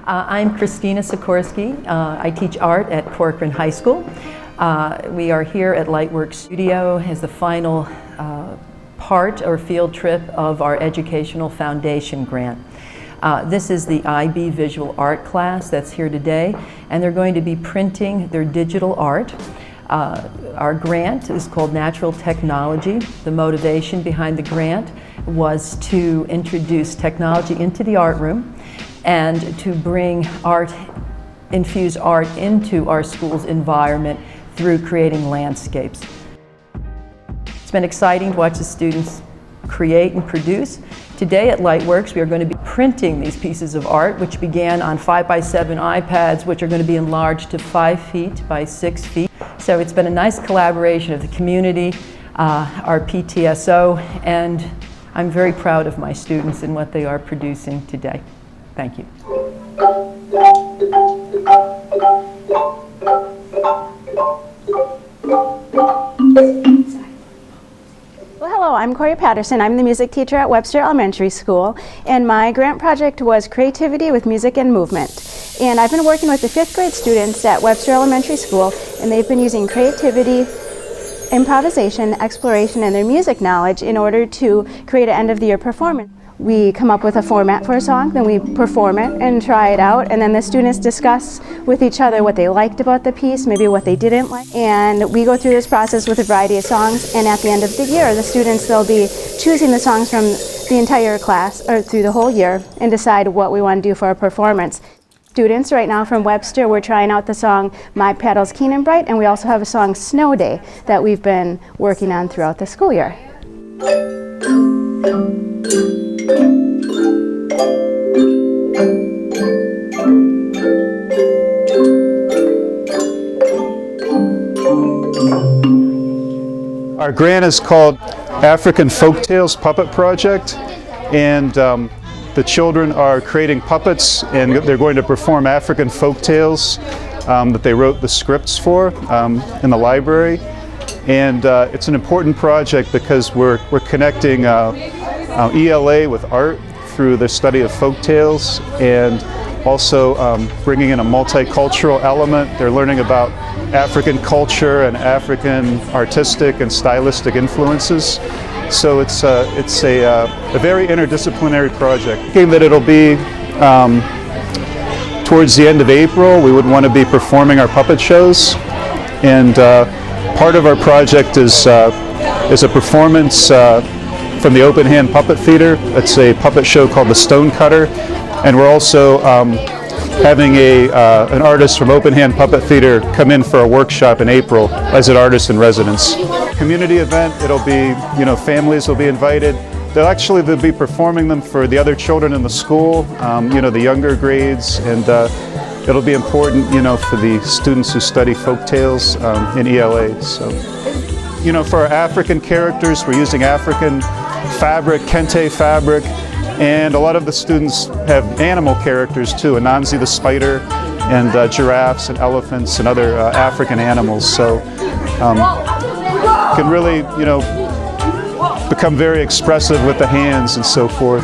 I'm Christina Sikorsky. I teach art at Corcoran High School. We are here at Lightworks Studio as the final part or field trip of our Educational Foundation grant. This is the IB Visual Art class that's here today, and they're going to be printing their digital art. Our grant is called Natural Technology. The motivation behind the grant was to introduce technology into the art room and to bring art, infuse art into our school's environment through creating landscapes. It's been exciting to watch the students create and produce. Today at Lightworks, we are going to be printing these pieces of art, which began on 5x7 iPads, which are going to be enlarged to 5 feet by 6 feet. So it's been a nice collaboration of the community, our PTSO, and I'm very proud of my students and what they are producing today. Thank you. Well, hello, I'm CORI Patterson. I'm the music teacher at Webster Elementary School, and my grant project was Creativity with Music and Movement. And I've been working with the 5th grade students at Webster Elementary School, and they've been using creativity, improvisation, exploration, and their music knowledge in order to create an end-of-the-year performance. We come up with a format for a song, then we perform it and try it out, and then the students discuss with each other what they liked about the piece, maybe what they didn't like. And we go through this process with a variety of songs, and at the end of the year, the students, they'll be choosing the songs from the entire class, or through the whole year, and decide what we want to do for our performance. Students right now from Webster, we're trying out the song My Paddle's Keen and Bright, and we also have a song Snow Day that we've been working on throughout the school year. Our grant is called African Folktales Puppet Project, and the children are creating puppets, and they're going to perform African folktales that they wrote the scripts for in the library. And it's an important project because we're connecting ELA with art through the study of folktales, and also bringing in a multicultural element. They're learning about African culture and African artistic and stylistic influences. So it's a very interdisciplinary project. Thinking that it'll be towards the end of April, we would want to be performing our puppet shows, and part of our project is a performance from the Open Hand Puppet Theater. It's a puppet show called The Stone Cutter, and we're also having an artist from Open Hand Puppet Theater come in for a workshop in April as an artist in residence. Community event, it'll be, families will be invited. They'll be performing them for the other children in the school, the younger grades, and it'll be important, for the students who study folktales in ELA. So, for our African characters, we're using African fabric, kente fabric, and a lot of the students have animal characters too, Anansi the spider, and giraffes and elephants and other African animals. So can really, become very expressive with the hands and so forth.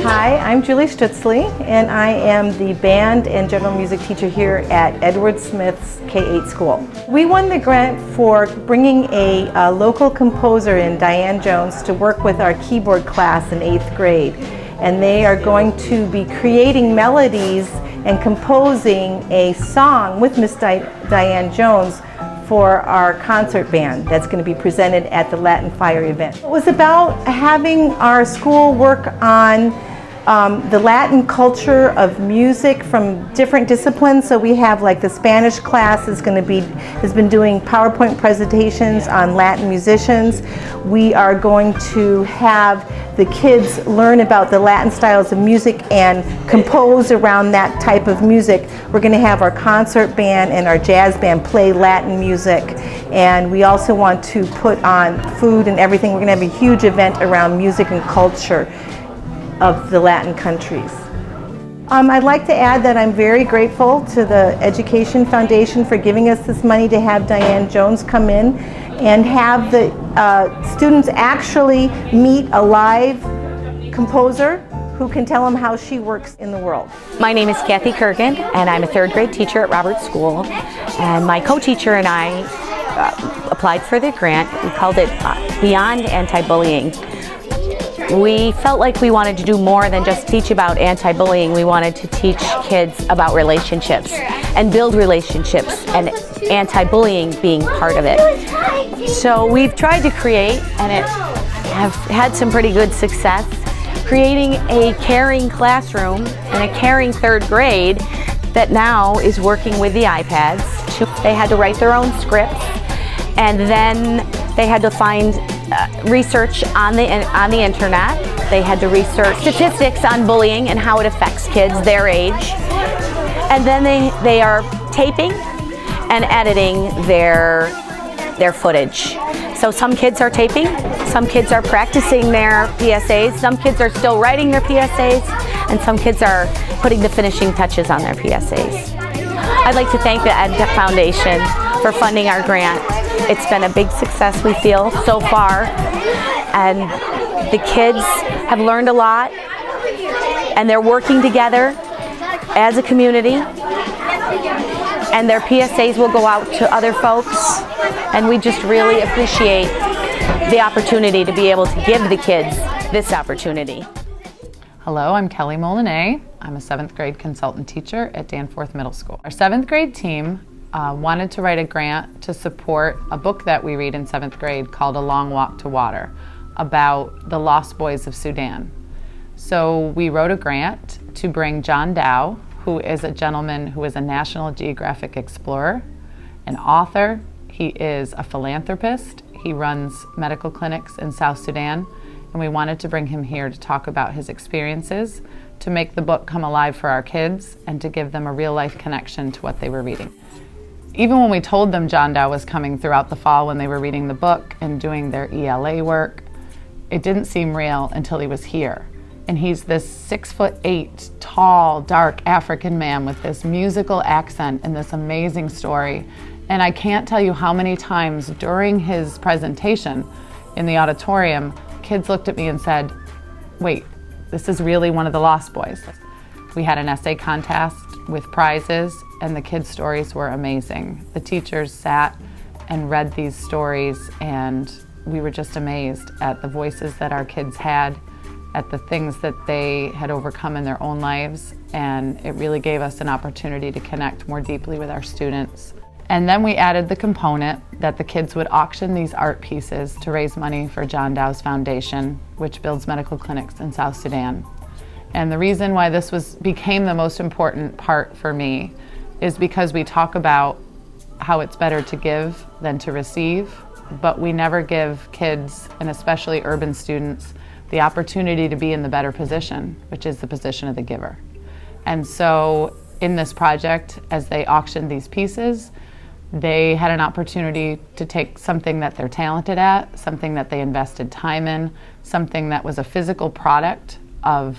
Hi, I'm Julie Stutzley, and I am the band and general music teacher here at Edward Smith's K-8 school. We won the grant for bringing a local composer in, Diane Jones, to work with our keyboard class in 8th grade. And they are going to be creating melodies and composing a song with Miss Diane Jones for our concert band that's going to be presented at the Latin Fire event. It was about having our school work on the Latin culture of music from different disciplines. So we have like the Spanish class has been doing PowerPoint presentations on Latin musicians. We are going to have the kids learn about the Latin styles of music and compose around that type of music. We're going to have our concert band and our jazz band play Latin music, and we also want to put on food and everything. We're going to have a huge event around music and culture of the Latin countries. I'd like to add that I'm very grateful to the Education Foundation for giving us this money to have Diane Jones come in and have the students actually meet a live composer who can tell them how she works in the world. My name is Kathy Kurgan, and I'm a third grade teacher at Roberts School. And my co-teacher and I applied for the grant. We called it Beyond Anti-Bullying. We felt like we wanted to do more than just teach about anti-bullying. We wanted to teach kids about relationships and build relationships, and anti-bullying being part of it. So we've tried to create, and have had some pretty good success, creating a caring classroom and a caring third grade that now is working with the iPads. They had to write their own scripts, and then they had to find research on the internet. They had to research statistics on bullying and how it affects kids their age. And then they are taping and editing their footage. So some kids are taping, some kids are practicing their PSAs, some kids are still writing their PSAs, and some kids are putting the finishing touches on their PSAs. I'd like to thank the EdTech Foundation for funding our grant. It's been a big success, we feel, so far, and the kids have learned a lot, and they're working together as a community, and their PSAs will go out to other folks, and we just really appreciate the opportunity to be able to give the kids this opportunity. Hello, I'm Kelly Molinet. I'm a 7th grade consultant teacher at Danforth Middle School. Our 7th grade team wanted to write a grant to support a book that we read in 7th grade called A Long Walk to Water, about the lost boys of Sudan. So we wrote a grant to bring John Dow, who is a gentleman who is a National Geographic explorer, an author. He is a philanthropist. He runs medical clinics in South Sudan, and we wanted to bring him here to talk about his experiences, to make the book come alive for our kids, and to give them a real-life connection to what they were reading. Even when we told them John Dow was coming throughout the fall when they were reading the book and doing their ELA work, it didn't seem real until he was here. And he's this 6'8", tall, dark African man with this musical accent and this amazing story. And I can't tell you how many times during his presentation in the auditorium, kids looked at me and said, wait, this is really one of the Lost Boys. We had an essay contest with prizes, and the kids' stories were amazing. The teachers sat and read these stories, and we were just amazed at the voices that our kids had, at the things that they had overcome in their own lives, and it really gave us an opportunity to connect more deeply with our students. And then we added the component that the kids would auction these art pieces to raise money for John Dow's Foundation, which builds medical clinics in South Sudan. And the reason why this became the most important part for me is because we talk about how it's better to give than to receive, but we never give kids, and especially urban students, the opportunity to be in the better position, which is the position of the giver. And so in this project, as they auctioned these pieces, they had an opportunity to take something that they're talented at, something that they invested time in, something that was a physical product of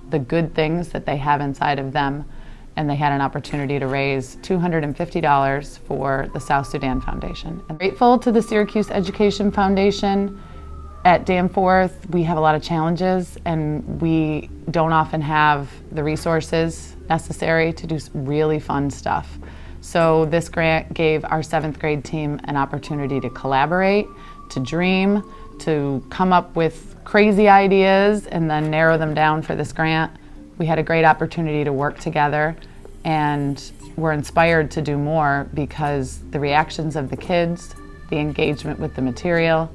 the good things that they have inside of them, and they had an opportunity to raise $250 for the South Sudan Foundation. I'm grateful to the Syracuse Education Foundation. At Danforth, we have a lot of challenges, and we don't often have the resources necessary to do really fun stuff. So this grant gave our 7th grade team an opportunity to collaborate, to dream, to come up with crazy ideas and then narrow them down for this grant. We had a great opportunity to work together, and we're inspired to do more because the reactions of the kids, the engagement with the material,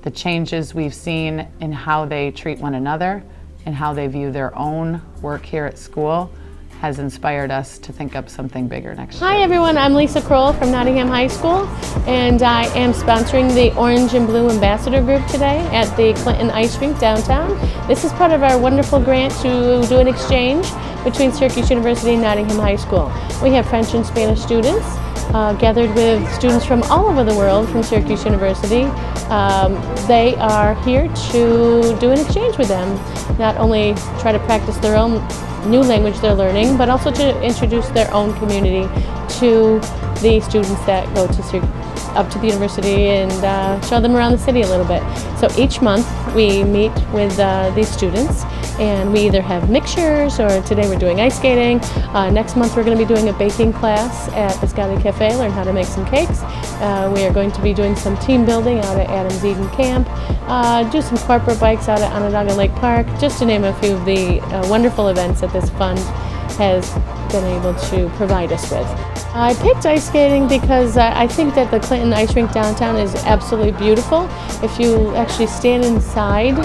the changes we've seen in how they treat one another and how they view their own work here at school has inspired us to think up something bigger next year. Hi everyone, I'm Lisa CROWELL from Nottingham High School, and I am sponsoring the Orange and Blue Ambassador Group today at the Clinton Ice Rink downtown. This is part of our wonderful grant to do an exchange between Syracuse University and Nottingham High School. We have French and Spanish students gathered with students from all over the world from Syracuse University. They are here to do an exchange with them, not only try to practice their own new language they're learning, but also to introduce their own community to the students that go to up to the university and show them around the city a little bit. So each month we meet with these students, and we either have mixtures, or today we're doing ice skating. Next month we're going to be doing a baking class at Biscotti Cafe, learn how to make some cakes. We are going to be doing some team building out at Adams Eden Camp, do some corporate bikes out at Onondaga Lake Park, just to name a few of the wonderful events that this fund has been able to provide us with. I picked ice skating because I think that the Clinton Ice Rink downtown is absolutely beautiful. If you actually stand inside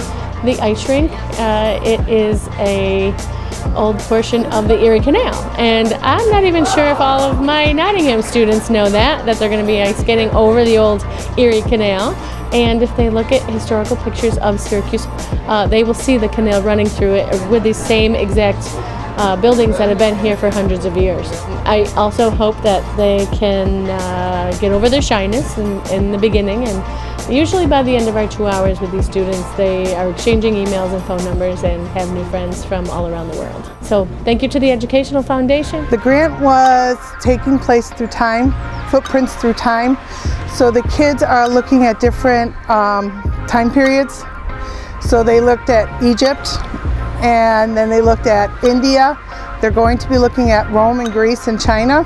the ice rink, it is a old portion of the Erie Canal, and I'm not even sure if all of my Nottingham students know that they're going to be ice skating over the old Erie Canal. And if they look at historical pictures of Syracuse, they will see the canal running through it with these same exact buildings that have been here for hundreds of years. I also hope that they can get over their shyness in the beginning, and usually by the end of our 2 hours with these students, they are exchanging emails and phone numbers and have new friends from all around the world. So thank you to the Educational Foundation. The grant was taking place through time, footprints through time. So the kids are looking at different time periods. So they looked at Egypt, and then they looked at India. They're going to be looking at Rome and Greece and China.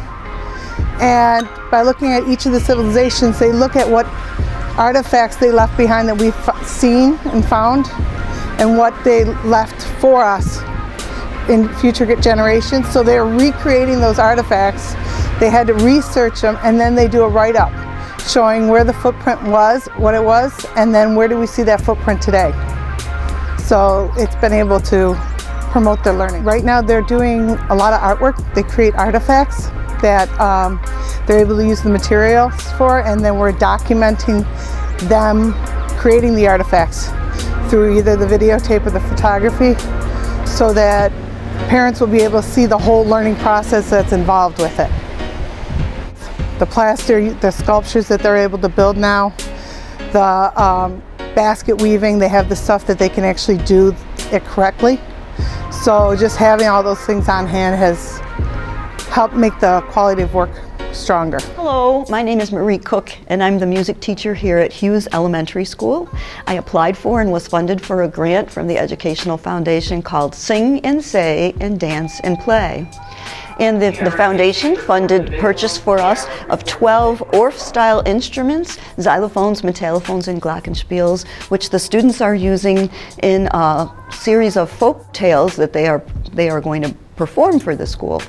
And by looking at each of the civilizations, they look at what artifacts they left behind that we've seen and found, and what they left for us in future generations. So they're recreating those artifacts. They had to research them, and then they do a write-up showing where the footprint was, what it was, and then where do we see that footprint today. So it's been able to promote their learning. Right now they're doing a lot of artwork. They create artifacts that they're able to use the materials for, and then we're documenting them creating the artifacts through either the videotape or the photography, so that parents will be able to see the whole learning process that's involved with it. The plaster, the sculptures that they're able to build now, the basket weaving, they have the stuff that they can actually do it correctly. So just having all those things on hand has helped make the quality of work stronger. Hello, my name is Marie Cook, and I'm the music teacher here at Hughes Elementary School. I applied for and was funded for a grant from the Educational Foundation called Sing and Say and Dance and Play. And the foundation funded purchase for us of 12 Orff-style instruments, xylophones, metallophones, and glockenspiels, which the students are using in a series of folk tales that they are going to perform for the school.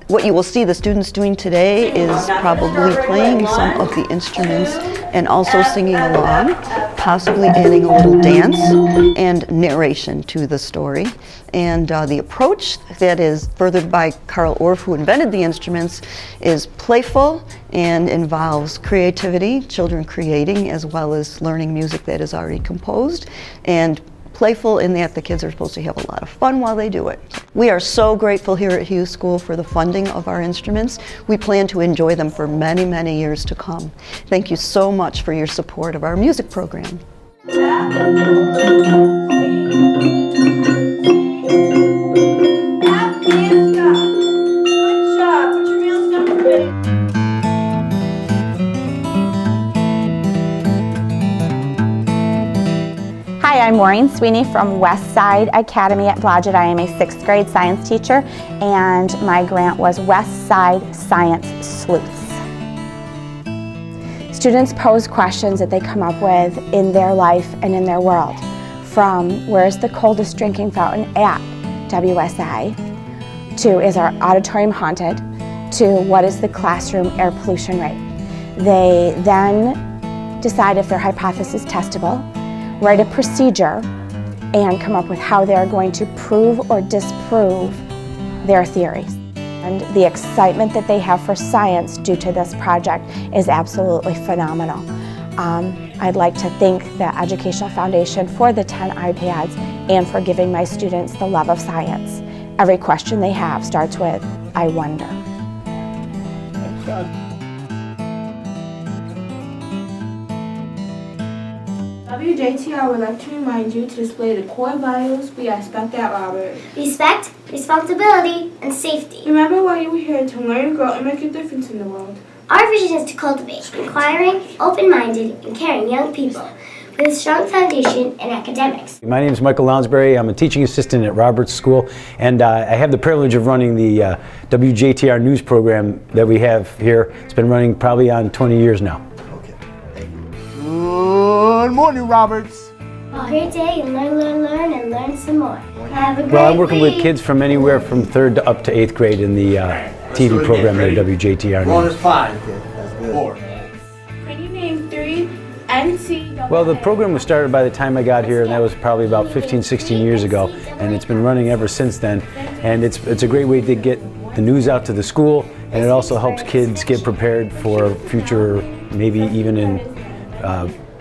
What you will see the students doing today is probably playing some of the instruments and also singing along, possibly adding a little dance and narration to the story. And the approach that is furthered by Carl Orff, who invented the instruments, is playful and involves creativity, children creating, as well as learning music that is already composed, and playful in that the kids are supposed to have a lot of fun while they do it. We are so grateful here at Hughes School for the funding of our instruments. We plan to enjoy them for many, many years to come. Thank you so much for your support of our music program. Hi, I'm Maureen Sweeney from Westside Academy at Blodgett. I am a 6th grade science teacher, and my grant was Westside Science Sleuths. Students pose questions that they come up with in their life and in their world, from where's the coldest drinking fountain at WSI, to is our auditorium haunted, to what is the classroom air pollution rate. They then decide if their hypothesis is testable, write a procedure, and come up with how they're going to prove or disprove their theories. And the excitement that they have for science due to this project is absolutely phenomenal. I'd like to thank the Educational Foundation for the 10 iPads and for giving my students the love of science. Every question they have starts with, I wonder. WJTR would like to remind you to display the core values we expect at Robert. Respect, responsibility, and safety. Remember why you were here to learn, grow, and make a difference in the world. Our vision is to cultivate inquiring, open-minded, and caring young people with a strong foundation in academics. My name is Michael Lounsbury. I'm a teaching assistant at Roberts School, and I have the privilege of running the WJTR news program that we have here. It's been running probably on 20 years now. Okay. Good morning, Roberts. Have a great day and learn, and learn some more. Have a great Well, I'm working week. with kids from anywhere from 3rd to up to 8th grade in the TV program at WJTR. Bonus 5, kid. That's good. 4. Can you name 3 NCAA? Well, the program was started by the time I got here, and that was probably about 15, 16 years ago, and it's been running ever since then. And it's a great way to get the news out to the school, and it also helps kids get prepared for future, maybe even in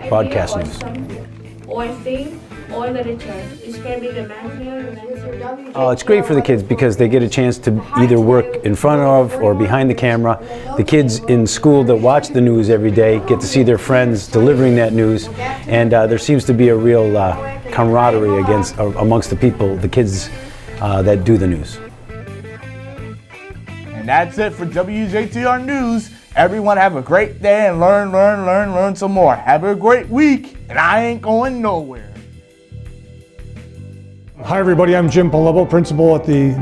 broadcast news. Or theme or literature. It's going to be the It's great for the kids because they get a chance to either work in front of or behind the camera. The kids in school that watch the news every day get to see their friends delivering that news, and there seems to be a real camaraderie amongst the people, the kids that do the news. And that's it for WJTR News. Everyone have a great day and learn some more. Have a great week, and I ain't going nowhere. Hi everybody, I'm Jim Palumbo, principal at the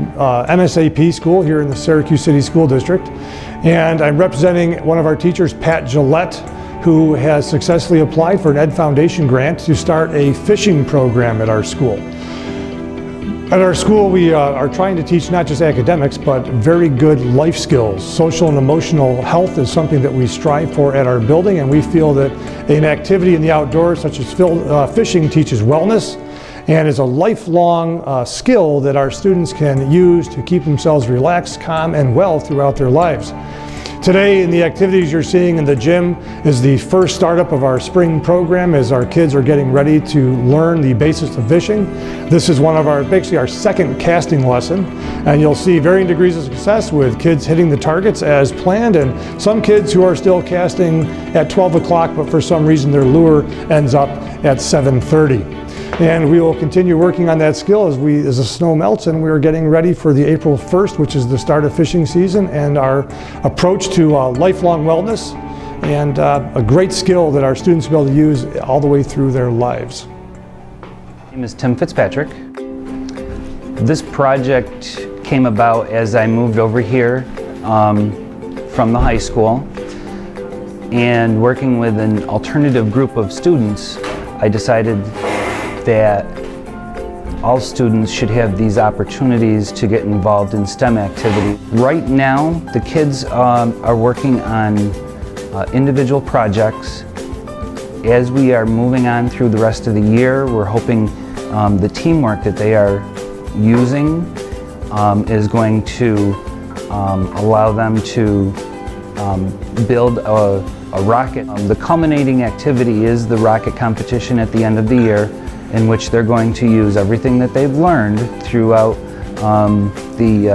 MSAP school here in the Syracuse City School District. And I'm representing one of our teachers, Pat Gillette, who has successfully applied for an Ed Foundation grant to start a fishing program at our school. At our school, we are trying to teach not just academics, but very good life skills. Social and emotional health is something that we strive for at our building, and we feel that an activity in the outdoors, such as fishing, teaches wellness, and is a lifelong skill that our students can use to keep themselves relaxed, calm, and well throughout their lives. Today, in the activities you're seeing in the gym, is the first startup of our spring program as our kids are getting ready to learn the basics of fishing. This is one of basically our second casting lesson, and you'll see varying degrees of success with kids hitting the targets as planned, and some kids who are still casting at 12 o'clock, but for some reason their lure ends up at 7:30. And we will continue working on that skill as the snow melts, and we are getting ready for the April 1st, which is the start of fishing season, and our approach to lifelong wellness, and a great skill that our students will be able to use all the way through their lives. My name is Tim Fitzpatrick. This project came about as I moved over here from the high school, and working with an alternative group of students, I decided that all students should have these opportunities to get involved in STEM activity. Right now, the kids are working on individual projects. As we are moving on through the rest of the year, we're hoping the teamwork that they are using is going to allow them to build a rocket. The culminating activity is the rocket competition at the end of the year, in which they're going to use everything that they've learned throughout the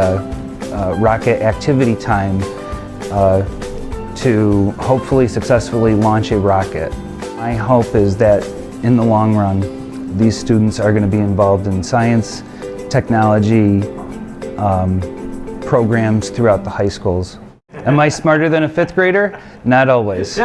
rocket activity time to hopefully successfully launch a rocket. My hope is that in the long run, these students are going to be involved in science, technology programs throughout the high schools. Am I smarter than a 5th grader? Not always.